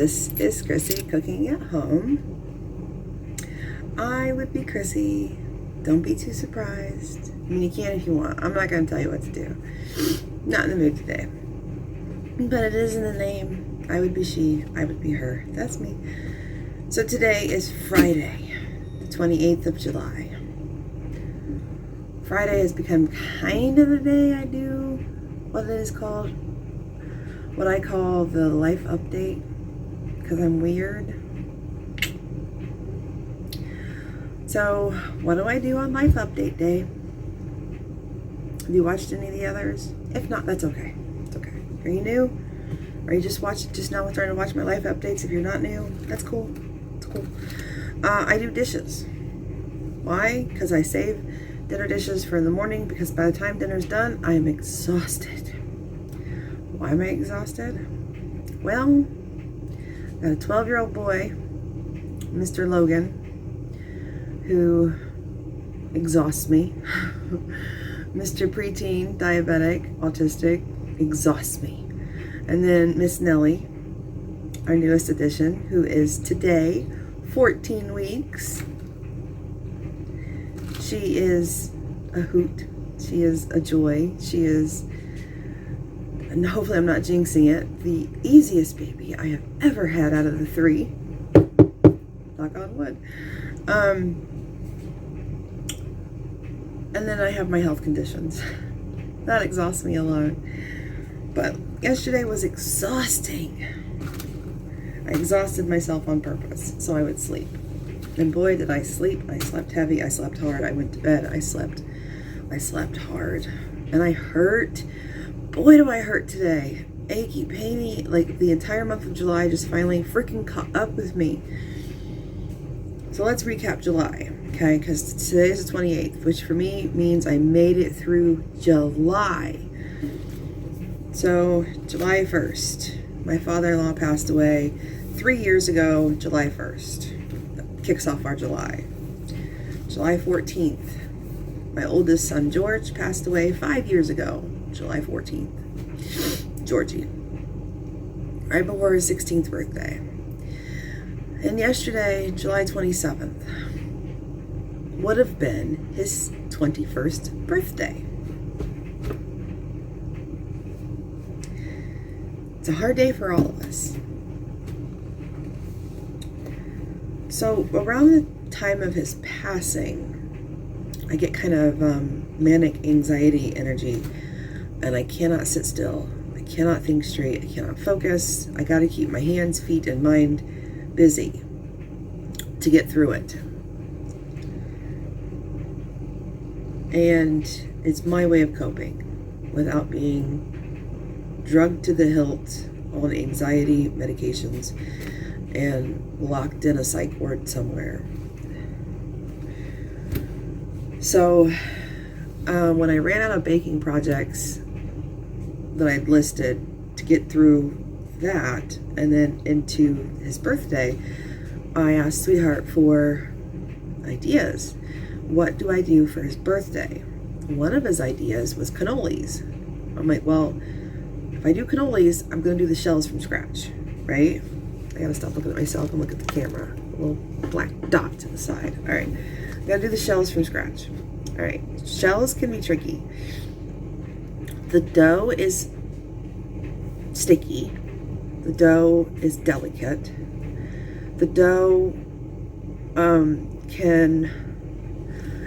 This is Chrissy cooking at home. I would be Chrissy. Don't be too surprised. I mean, you can if you want. I'm not going to tell you what to do. Not in the mood today. But it is in the name. I would be she. I would be her. That's me. So today is Friday, the 28th of July. Friday has become kind of the day I do what it is called, what I call the life update, because I'm weird. So, what do I do on life update day? Have you watched any of the others? If not, that's okay. It's okay. Are you new? Or you just now starting to watch my life updates? If you're not new, that's cool. It's cool. I do dishes. Why? Because I save dinner dishes for in the morning, because by the time dinner's done, I am exhausted. Why am I exhausted? Well, I got a 12-year-old boy, Mr. Logan, who exhausts me. Mr. Preteen, diabetic, autistic, exhausts me. And then Miss Nellie, our newest addition, who is today 14 weeks. She is a hoot. She is a joy. She is, and hopefully I'm not jinxing it, the easiest baby I have ever had out of the three. Knock on wood. And then I have my health conditions. That exhausts me alone. But yesterday was exhausting. I exhausted myself on purpose so I would sleep. And boy, did I sleep. I slept heavy. I slept hard. I went to bed. I slept hard. And I hurt. Boy, do I hurt today. Achy, painy. Like the entire month of July just finally freaking caught up with me. So let's recap July, okay? Because today is the 28th, which for me means I made it through July. So July 1st, my father-in-law passed away 3 years ago, July 1st. That kicks off our July. July 14th, my oldest son, George, passed away 5 years ago, July 14th. Georgie. Right before his 16th birthday. And yesterday, July 27th, would have been his 21st birthday. It's a hard day for all of us. So around the time of his passing, I get kind of manic anxiety energy, and I cannot sit still. I cannot think straight. I cannot focus. I got to keep my hands, feet, and mind busy to get through it. And it's my way of coping without being drugged to the hilt on anxiety medications and locked in a psych ward somewhere. So when I ran out of baking projects that I'd listed to get through that and then into his birthday, I asked Sweetheart for ideas. What do I do for his birthday? One of his ideas was cannolis. I'm like, well, if I do cannolis, I'm going to do the shells from scratch, right? I got to stop looking at myself and look at the camera. A little black dot to the side. All right. I got to do the shells from scratch. All right. Shells can be tricky. The dough is sticky. The dough is delicate. The dough can,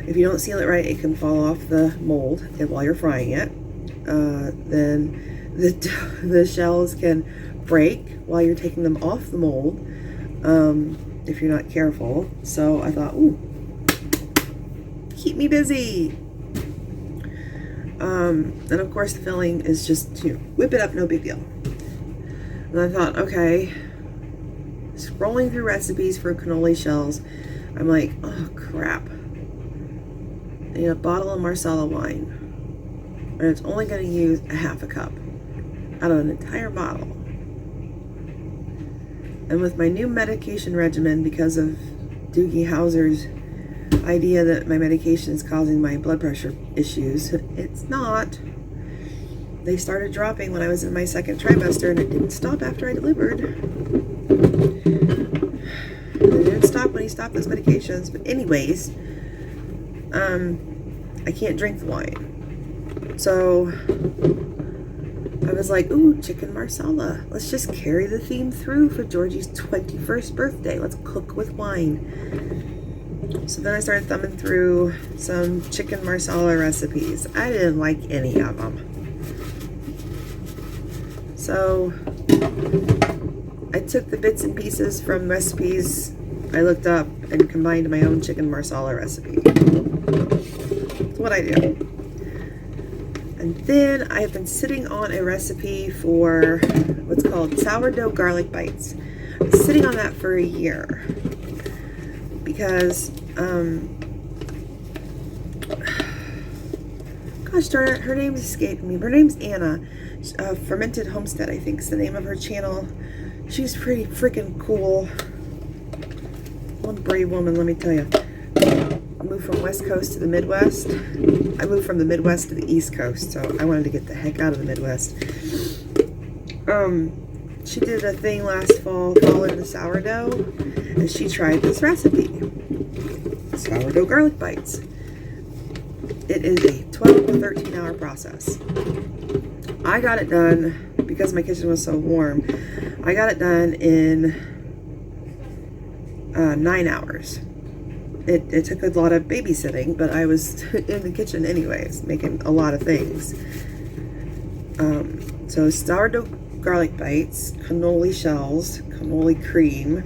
if you don't seal it right, it can fall off the mold while you're frying it. Then the shells can break while you're taking them off the mold if you're not careful. So I thought, ooh, keep me busy. And of course the filling is just, whip it up, no big deal. And I thought, okay, scrolling through recipes for cannoli shells, I'm like, oh crap. I need a bottle of Marsala wine. And it's only going to use a half a cup out of an entire bottle. And with my new medication regimen, because of Doogie Howser's idea that my medication is causing my blood pressure issues, it's not. They started dropping when I was in my second trimester, and it didn't stop after I delivered. stop those medications. But anyways, I can't drink the wine. So I was like, ooh, chicken marsala. Let's just carry the theme through for Georgie's 21st birthday. Let's cook with wine. So then I started thumbing through some chicken marsala recipes. I didn't like any of them. So I took the bits and pieces from recipes I looked up and combined my own chicken marsala recipe. That's what I do. And then I've been sitting on a recipe for what's called sourdough garlic bites. I'm sitting on that for a year because, gosh darn it, her name's escaping me. Her name's Anna. Fermented Homestead, I think, is the name of her channel. She's pretty freaking cool. One brave woman, let me tell you. I moved from West Coast to the Midwest. I moved from the Midwest to the East Coast, so I wanted to get the heck out of the Midwest. She did a thing last fall following the sourdough, and she tried this recipe. Sourdough garlic bites. It is a 12 to 13 hour process. I got it done, because my kitchen was so warm, I got it done in 9 hours. It took a lot of babysitting, but I was in the kitchen anyways, making a lot of things. So sourdough garlic bites, cannoli shells, cannoli cream,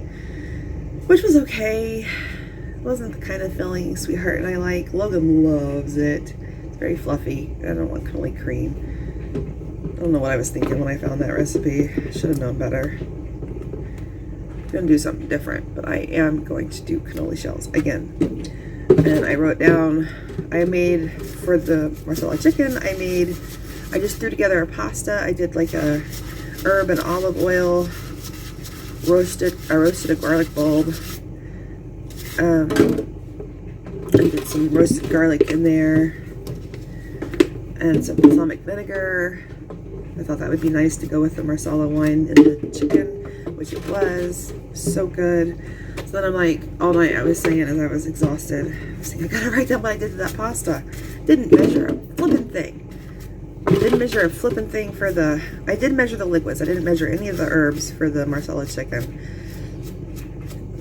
which was okay. It wasn't the kind of filling Sweetheart and I like. Logan loves it. It's very fluffy. I don't want cannoli cream. I don't know what I was thinking when I found that recipe. Should have known better. I'm gonna do something different, but I am going to do cannoli shells again. And I wrote down, I made for the marsala chicken, I just threw together a pasta. I did like a herb and olive oil, I roasted a garlic bulb, I did some roasted garlic in there, and some balsamic vinegar. I thought that would be nice to go with the marsala wine and the chicken, which it was. So good. So then I'm like, all night I was saying as I was exhausted, I was saying, I gotta write down what I did to that pasta. Didn't measure a flippin' thing. Didn't measure a flippin' thing for the, I did measure the liquids. I didn't measure any of the herbs for the marsala chicken.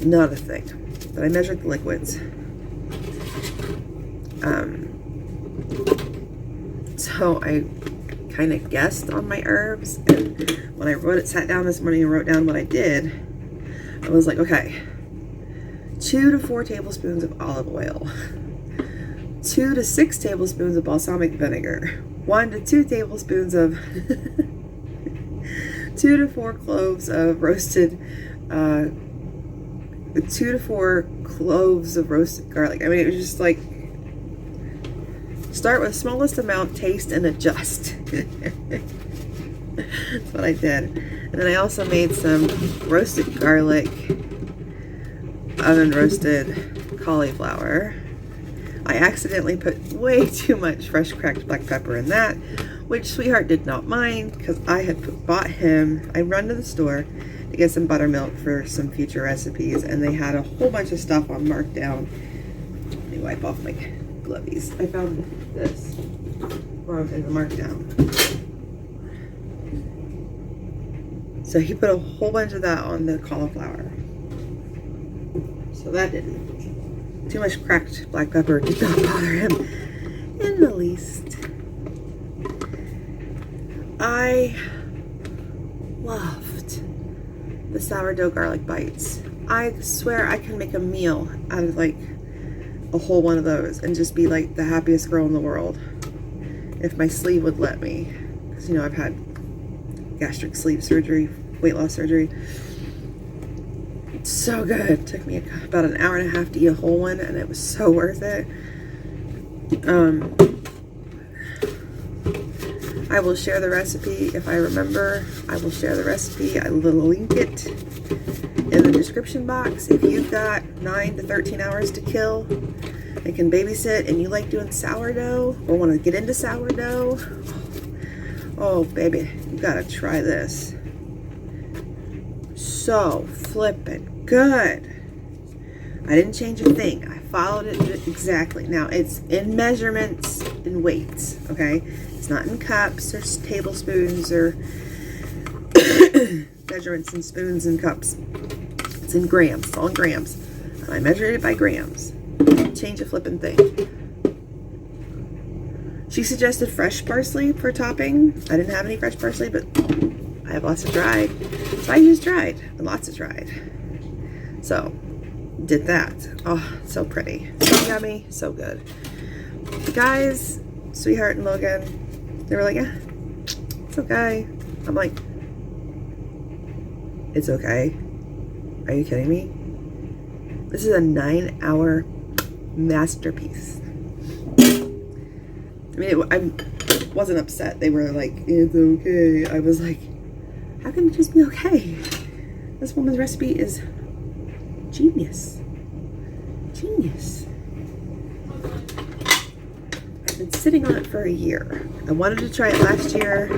Not a thing. But I measured the liquids. So I kind of guessed on my herbs, and when I sat down this morning and wrote down what I did, I was like, okay, 2 to 4 tablespoons of olive oil, 2 to 6 tablespoons of balsamic vinegar, 1 to 2 tablespoons of 2 to 4 cloves of roasted 2 to 4 cloves of roasted garlic. I mean, it was just like, start with smallest amount, taste, and adjust. That's what I did. And then I also made some roasted garlic, oven roasted cauliflower. I accidentally put way too much fresh cracked black pepper in that, which Sweetheart did not mind because I had bought him, I run to the store to get some buttermilk for some future recipes, and they had a whole bunch of stuff on markdown. Let me wipe off my glovies. I found this in the markdown. So he put a whole bunch of that on the cauliflower. So that didn't. Too much cracked black pepper did not bother him in the least. I loved the sourdough garlic bites. I swear I can make a meal out of like a whole one of those and just be like the happiest girl in the world if my sleeve would let me, because you know I've had gastric sleeve surgery, weight loss surgery. It's so good. It took me about an hour and a half to eat a whole one, and it was so worth it. I will share the recipe if I remember. I will share the recipe. I will link it in the description box. If you've got 9 to 13 hours to kill and can babysit and you like doing sourdough or want to get into sourdough, oh baby, you gotta try this. So flippin' good. I didn't change a thing. I followed it exactly. Now, it's in measurements and weights, okay? It's not in cups or tablespoons or measurements in spoons and cups. It's in grams. It's all in grams. And I measured it by grams. Change a flipping thing. She suggested fresh parsley for topping. I didn't have any fresh parsley, but I have lots of dried. So I used dried, and lots of dried. So, did that. Oh, so pretty. So yummy, so good. The guys, Sweetheart and Logan, they were like, yeah, it's okay. I'm like, it's okay. Are you kidding me? This is a 9-hour masterpiece. I mean, I wasn't upset. They were like, it's okay. I was like, how can it just be okay? This woman's recipe is genius. Genius. I've been sitting on it for a year. I wanted to try it last year,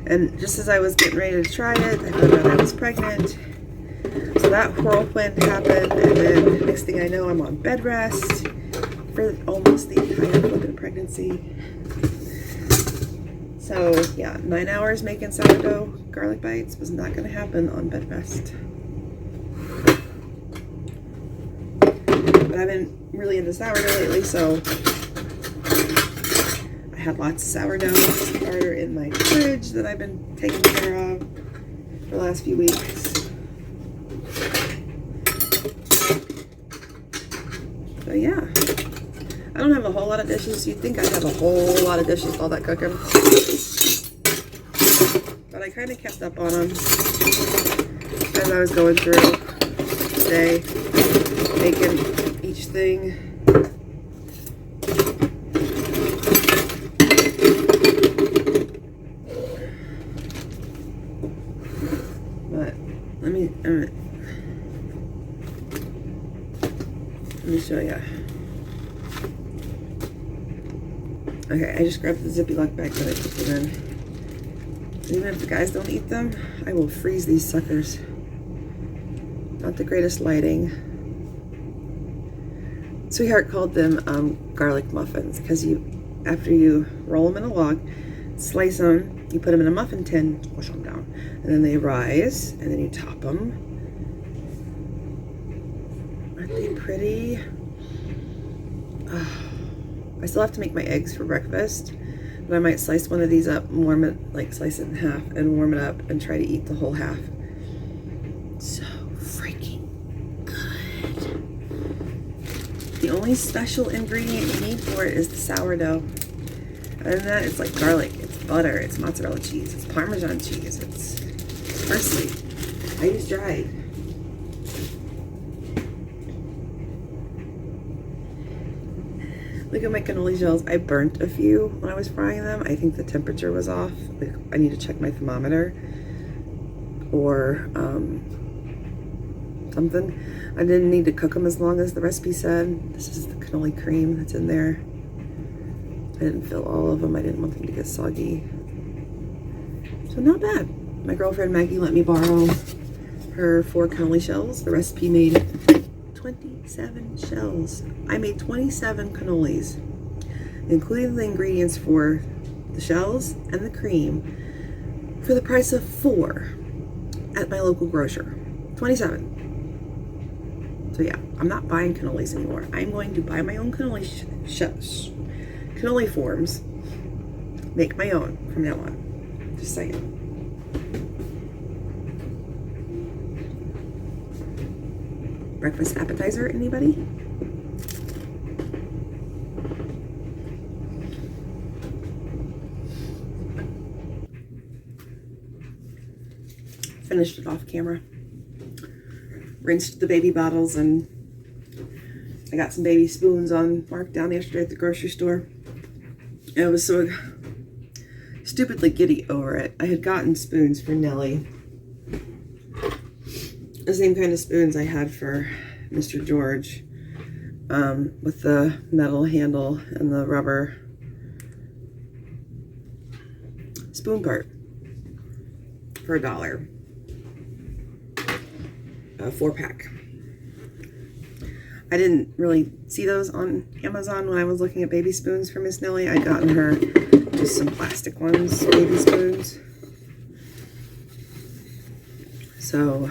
and just as I was getting ready to try it, I found out I was pregnant. So that whirlwind happened, and then next thing I know, I'm on bed rest for almost the entire flipping pregnancy. So yeah, 9 hours making sourdough garlic bites was not going to happen on bed rest. But I've been really into sourdough lately, so I had lots of sourdough starter in my fridge that I've been taking care of for the last few weeks. So yeah, I don't have a whole lot of dishes. You'd think I'd have a whole lot of dishes with all that cooking. But I kind of kept up on them as I was going through today, making each thing. But let me show you. Okay, I just grabbed the zippy lock bag that I put them in. Even if the guys don't eat them, I will freeze these suckers. Not the greatest lighting. Sweetheart called them garlic muffins because after you roll them in a log, slice them, you put them in a muffin tin, push them down, and then they rise, and then you top them. Aren't they pretty? Oh, I still have to make my eggs for breakfast, but I might slice one of these up, warm it, like slice it in half and warm it up and try to eat the whole half. So freaking good. The only special ingredient you need for it is the sourdough. Other than that, it's like garlic, it's butter, it's mozzarella cheese, it's Parmesan cheese, it's parsley. I use dried. Look at my cannoli shells. I burnt a few when I was frying them. I think the temperature was off. Like, I need to check my thermometer or something. I didn't need to cook them as long as the recipe said. This is the cannoli cream that's in there. I didn't fill all of them. I didn't want them to get soggy. So not bad. My girlfriend Maggie let me borrow her 4 cannoli shells. The recipe made 27 shells. I made 27 cannolis, including the ingredients for the shells and the cream, for the price of 4 at my local grocer. 27. So yeah, I'm not buying cannolis anymore. I'm going to buy my own cannoli forms, make my own from now on. Just saying. Breakfast appetizer, anybody? Finished it off camera. Rinsed the baby bottles, and I got some baby spoons on markdown yesterday at the grocery store. And I was so stupidly giddy over it. I had gotten spoons for Nellie. The same kind of spoons I had for Mr. George, with the metal handle and the rubber spoon part for $1, a 4-pack. I didn't really see those on Amazon when I was looking at baby spoons for Miss Nellie. I'd gotten her just some plastic ones, baby spoons. So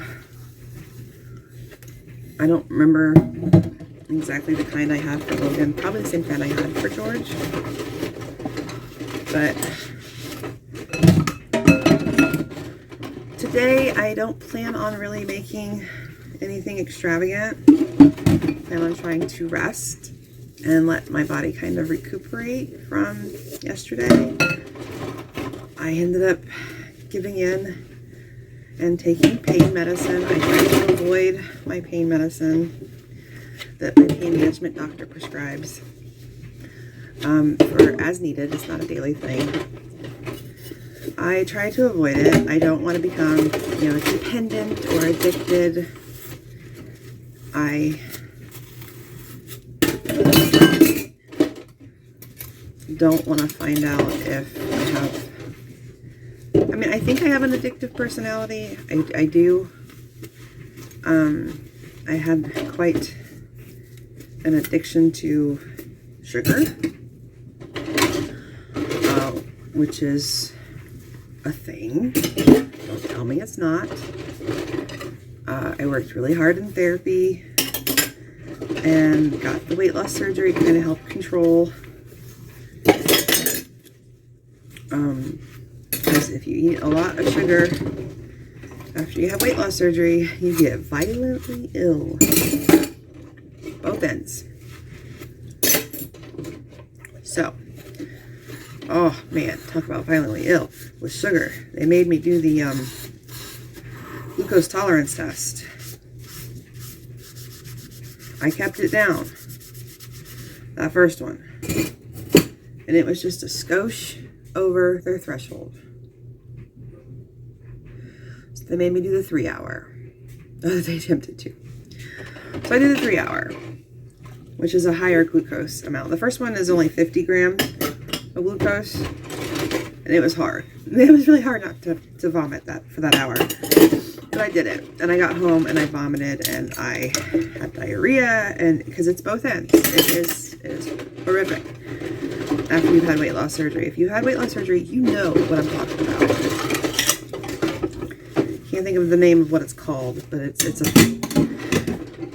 I don't remember exactly the kind I had for Logan. Probably the same kind I had for George. But today I don't plan on really making anything extravagant. I plan on trying to rest and let my body kind of recuperate from yesterday. I ended up giving in and taking pain medicine. I try to avoid my pain medicine that my pain management doctor prescribes for as needed. It's not a daily thing. I try to avoid it. I don't want to become, dependent or addicted. I don't want to find out if I have, I think I have an addictive personality. I do. I had quite an addiction to sugar, which is a thing. Don't tell me it's not. I worked really hard in therapy and got the weight loss surgery to kind of help control. Because if you eat a lot of sugar after you have weight loss surgery, you get violently ill. Both ends. So, oh man, talk about violently ill with sugar. They made me do the glucose tolerance test. I kept it down, that first one, and it was just a skosh over their threshold. So they made me do the 3 hour. They attempted to. So I did the 3 hour, which is a higher glucose amount. The first one is only 50 grams of glucose, and it was hard. It was really hard not to vomit for that hour. But I did it, and I got home and I vomited and I had diarrhea, and because it's both ends. It is horrific after you've had weight loss surgery. If you had weight loss surgery, you know what I'm talking about. Can't think of the name of what it's called, but it's a thing.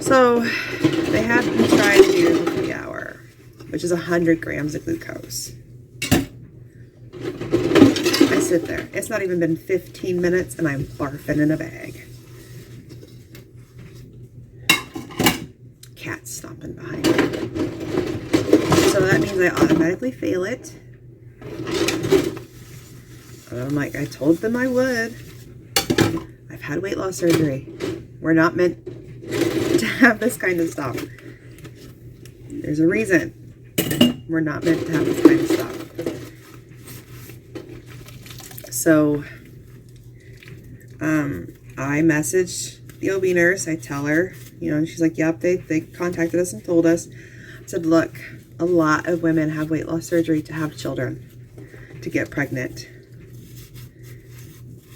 So they had me try to do the 3 hour, which is 100 grams of glucose. I sit there. It's not even been 15 minutes and I'm barfing in a bag. Cat's stomping behind me. So that means I automatically fail it. And I'm like, I told them I would. I've had weight loss surgery. We're not meant to have this kind of stuff. There's a reason. We're not meant to have this kind of stuff. So, I messaged the OB nurse. I tell her, and she's like, yep, they contacted us and told us. I said, look, a lot of women have weight loss surgery to have children, to get pregnant.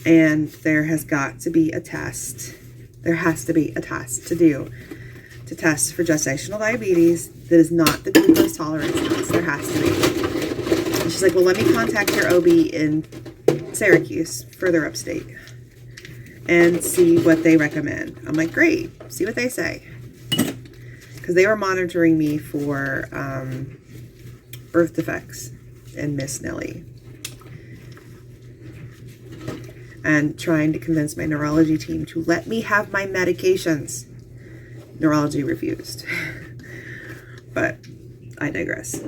And there has got to be a test. There has to be a test to do to test for gestational diabetes that is not the glucose tolerance test. There has to be. And she's like, well, let me contact your OB in Syracuse, further upstate, and see what they recommend. I'm like, great, see what they say. Because they were monitoring me for birth defects in Miss Nellie. And trying to convince my neurology team to let me have my medications. Neurology refused. But I digress.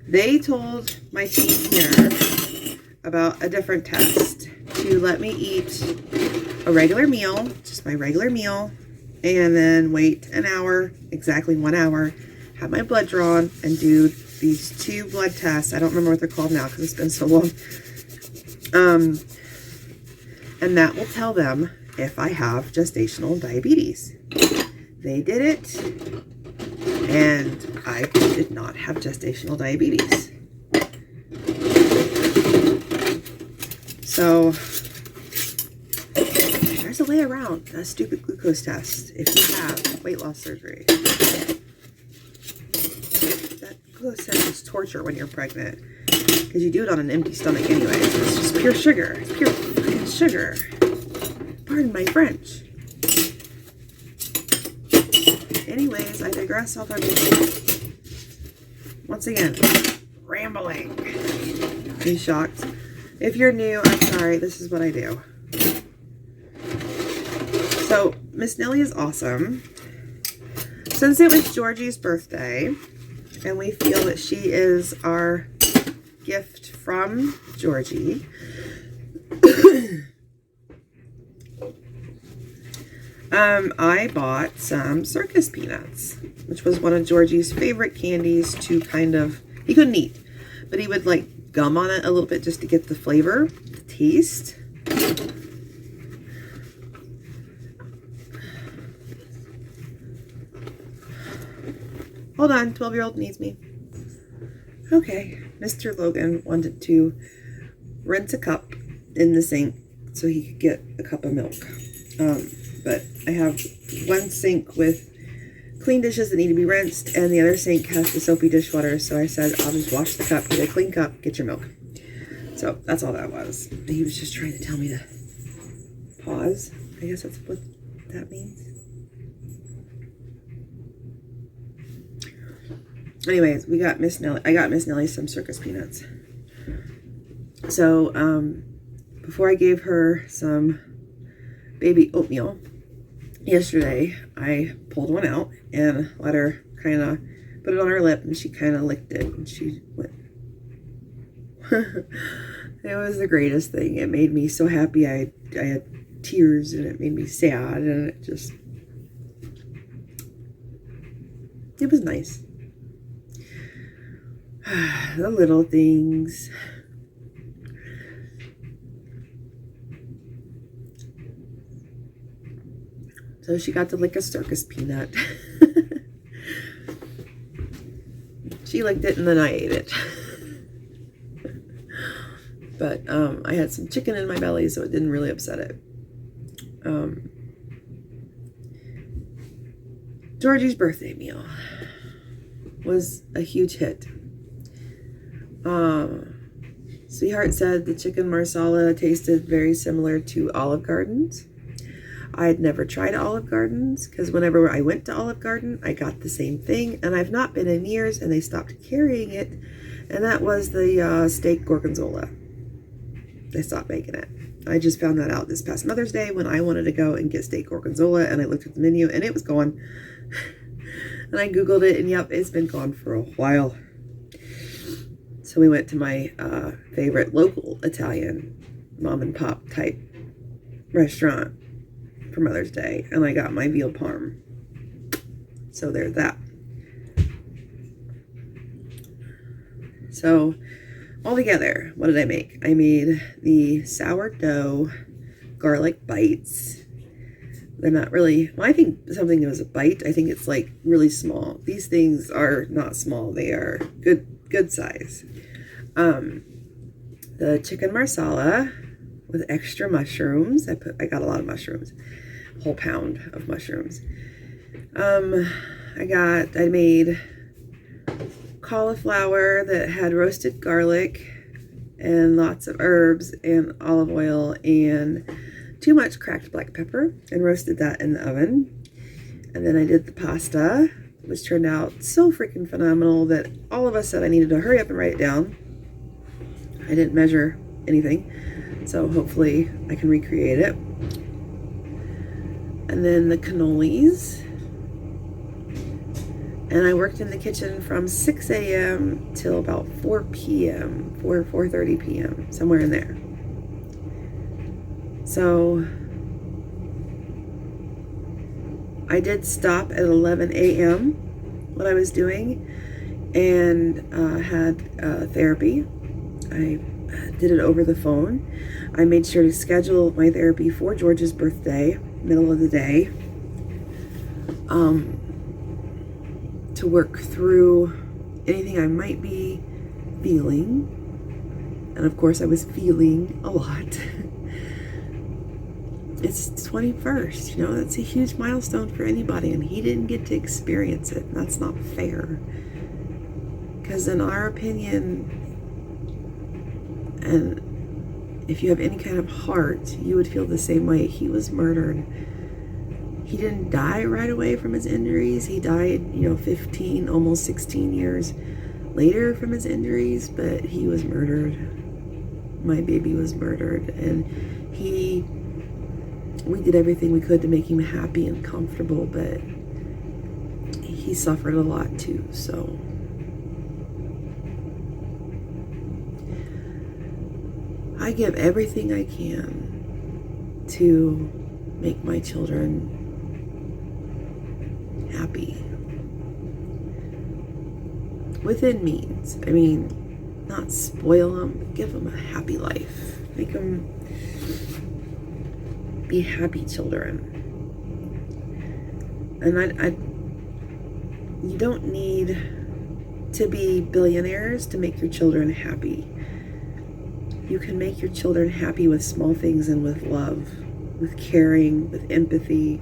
They told my team here about a different test to let me eat a regular meal, just my regular meal, and then wait an hour, exactly 1 hour, have my blood drawn, and do these 2 blood tests. I don't remember what they're called now because it's been so long. And that will tell them if I have gestational diabetes. They did it, and I did not have gestational diabetes. So to lay around a stupid glucose test if you have weight loss surgery. That glucose test is torture when you're pregnant because you do it on an empty stomach anyway. So it's just pure sugar. It's pure fucking sugar. Pardon my French. Anyways, I digress off everything. Once again, rambling. Are you shocked? If you're new, I'm sorry. This is what I do. So, Miss Nellie is awesome. Since it was Georgie's birthday, and we feel that she is our gift from Georgie, I bought some circus peanuts, which was one of Georgie's favorite candies to kind of, he couldn't eat, but he would like gum on it a little bit just to get the flavor, the taste. Hold on, 12-year-old needs me. Okay, Mr. Logan wanted to rinse a cup in the sink so he could get a cup of milk. But I have one sink with clean dishes that need to be rinsed, and the other sink has the soapy dishwater. So I said, I'll just wash the cup, get a clean cup, get your milk. So that's all that was. He was just trying to tell me to pause. I guess that's what that means. Anyways, I got Miss Nellie some circus peanuts. So, before I gave her some baby oatmeal yesterday, I pulled one out and let her kind of put it on her lip, and she kind of licked it, and she went. It was the greatest thing. It made me so happy. I had tears, and it made me sad, and it was nice. The little things. So she got to lick a circus peanut. She licked it and then I ate it. But I had some chicken in my belly, so it didn't really upset it. Georgie's birthday meal was a huge hit. Sweetheart said the chicken marsala tasted very similar to Olive Garden's. I had never tried Olive Garden's because whenever I went to Olive Garden, I got the same thing, and I've not been in years, and they stopped carrying it, and that was the steak gorgonzola. They stopped making it. I just found that out this past Mother's Day when I wanted to go and get steak gorgonzola, and I looked at the menu, and it was gone. And I Googled it, and yep, it's been gone for a while. So we went to my favorite local Italian mom and pop type restaurant for Mother's Day, and I got my veal parm. So there's that. So all together, what did I make? I made the sourdough garlic bites. They're not really, well, I think something was a bite. I think it's like really small. These things are not small. They are good size. The chicken marsala with extra mushrooms. I got a lot of mushrooms, a whole pound of mushrooms. I made cauliflower that had roasted garlic and lots of herbs and olive oil and too much cracked black pepper, and roasted that in the oven. And then I did the pasta, which turned out so freaking phenomenal that all of us said I needed to hurry up and write it down. I didn't measure anything, so hopefully I can recreate it. And then the cannolis. And I worked in the kitchen from 6 a.m. till about 4 p.m., 4:30 p.m., somewhere in there. So I did stop at 11 a.m. what I was doing, and had therapy. I did it over the phone. I made sure to schedule my therapy for George's birthday, middle of the day, to work through anything I might be feeling. And of course I was feeling a lot. it's 21st, you know, that's a huge milestone for anybody, and he didn't get to experience it. That's not fair. Because in our opinion, and if you have any kind of heart, you would feel the same way. He was murdered. He didn't die right away from his injuries. He died, you know, 15, almost 16 years later from his injuries, but he was murdered. My baby was murdered, and we did everything we could to make him happy and comfortable, but he suffered a lot too, so. I give everything I can to make my children happy. Within means. I mean, not spoil them, but give them a happy life. Make them be happy children. And you don't need to be billionaires to make your children happy. You can make your children happy with small things and with love, with caring, with empathy.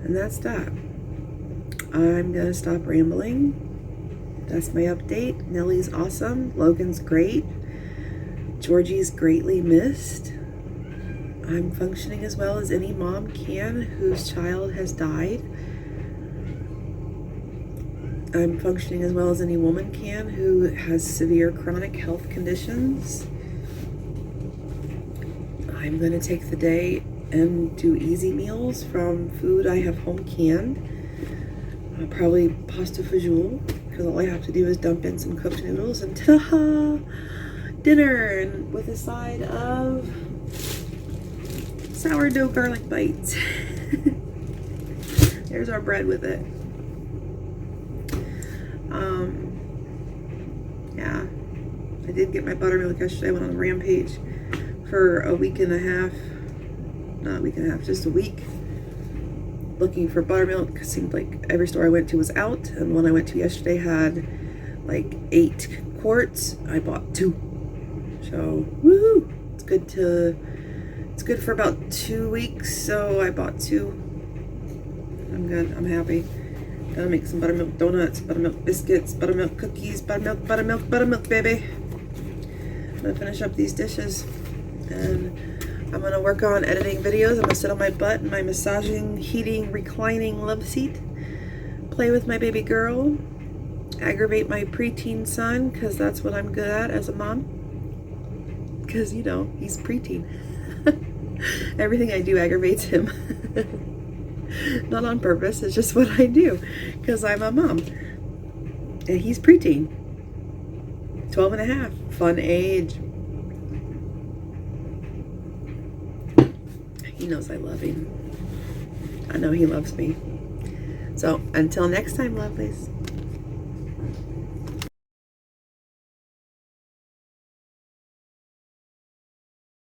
And that's that. I'm going to stop rambling. That's my update. Nellie's awesome. Logan's great. Georgie's greatly missed. I'm functioning as well as any mom can whose child has died. I'm functioning as well as any woman can who has severe chronic health conditions. I'm going to take the day and do easy meals from food I have home canned. Probably pasta fajoule, because all I have to do is dump in some cooked noodles and ta-da! Dinner, and with a side of sourdough garlic bites. There's our bread with it. Yeah, I did get my buttermilk yesterday. I went on a rampage for a week and a half. Not a week and a half, just a week. Looking for buttermilk. It seemed like every store I went to was out, and one I went to yesterday had like 8 quarts. I bought 2. So, woohoo! It's good for about 2 weeks, so I bought 2. I'm good. I'm happy. Gotta make some buttermilk donuts, buttermilk biscuits, buttermilk cookies, buttermilk, baby. I'm gonna finish up these dishes, and I'm gonna work on editing videos. I'm gonna sit on my butt in my massaging, heating, reclining love seat, play with my baby girl, aggravate my preteen son, because that's what I'm good at as a mom. Because, you know, he's preteen. Everything I do aggravates him. Not on purpose, it's just what I do, because I'm a mom. And he's preteen. 12 and a half. Fun age. He knows I love him. I know he loves me. So, until next time, lovelies.